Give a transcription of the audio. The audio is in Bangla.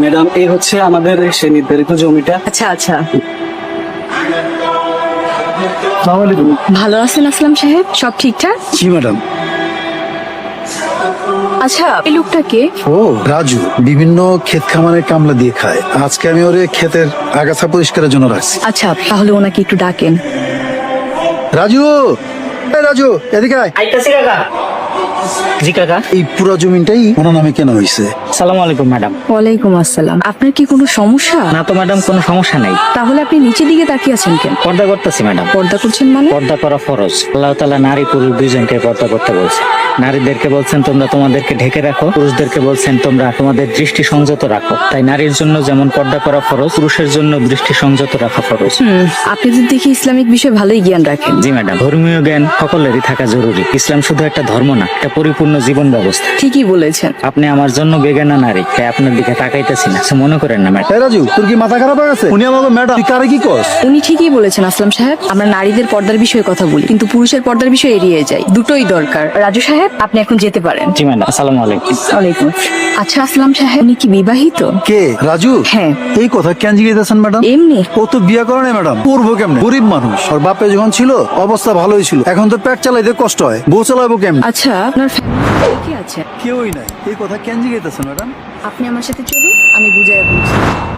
ম্যাডাম, এই হচ্ছে আমাদের সেই নির্ধারিত জমিটা। আচ্ছা আচ্ছা, আসসালামু আলাইকুম। ভালো আছেন আসলাম সাহেব? সব ঠিকঠাক? জি ম্যাডাম। আচ্ছা, এই লোকটাকে? ও রাজু, বিভিন্ন ক্ষেত খামারে কামলা দিয়ে খায়। আজকে আমি ওরে ক্ষেতের আগাছা পরিষ্কারের জন্য রাখছি। আচ্ছা, তাহলে ওনাকে একটু ডাকেন। রাজু, এই রাজু, এদিকে আয়। আইতাছি কাকা। জি কাকা। এই পুরো জমিটাই ওনার নামে কেনা হয়েছে। সালাম আলাইকুম ম্যাডাম। ওয়ালাইকুম আসসালাম। আপনার কি কোনো সমস্যা? না তো ম্যাডাম, কোনো সমস্যা নাই। তাহলে আপনি নিচের দিকে তাকিয়ে আছেন কেন? পর্দা করতেছি ম্যাডাম। পর্দা করছেন মানে? পর্দা করা ফরজ। আল্লাহ তাআলা নারী পুরুষ দুইজনকে পর্দা করতে বলছে। নারীদেরকে বলছেন তোমরা তোমাদেরকে ঢেকে রাখো, পুরুষদেরকে বলছেন তোমরা তোমাদের দৃষ্টি সংযত রাখো। তাই নারীর জন্য যেমন পর্দা করা ফরজ, পুরুষের জন্য দৃষ্টি সংযত রাখা ফরজ। আপনি তো দেখি ইসলামিক বিষয়ে ভালোই জ্ঞান রাখেন। জি ম্যাডাম, ধর্মীয় জ্ঞান সকলেরই থাকা জরুরি। ইসলাম শুধু একটা ধর্ম না, একটা পরিপূর্ণ জীবন ব্যবস্থা। ঠিকই বলেছেন। আপনি আমার জন্য বেগানা নারী, তাই আপনার দিকে তাকাইতেছি না, কিছু মনে করেন না ম্যাডাম। এই রাজু, তোর কি মাথা খারাপ হয়ে গেছে? উনি আমাকে ম্যাডাম, তুই কারে কি কস? উনি ঠিকই বলেছেন আসলাম সাহেব। আমরা নারীদের পর্দার বিষয়ে কথা বলি, কিন্তু পুরুষের পর্দার বিষয়ে এড়িয়ে যাই। দুটোই দরকার। রাজু সাহেব, আপনি এখন যেতে পারেন। জি ম্যাডাম, আসসালামু আলাইকুম। ওয়ালাইকুম। আচ্ছা আসলাম সাহেব, উনি কি বিবাহিত? কে রাজু? হ্যাঁ। এই কথা কেন জিজ্ঞেসেন ম্যাডাম? এমনি। ও তো বিয়ে করে নাই ম্যাডাম, করবো কেমনে? গরিব মানুষ। ওর বাপে যখন ছিল অবস্থা ভালোই ছিল, এখন তো পেট চালাইতে কষ্ট হয়, বউ চালাবো কেমন? আচ্ছা, আপনার ফ্যামিলিতে কে আছে? কেউই নাই। এই কথা কেন জিজ্ঞেসেন ম্যাডাম? আপনি আমার সাথে চলুন, আমি বুঝাইয়া বলছি।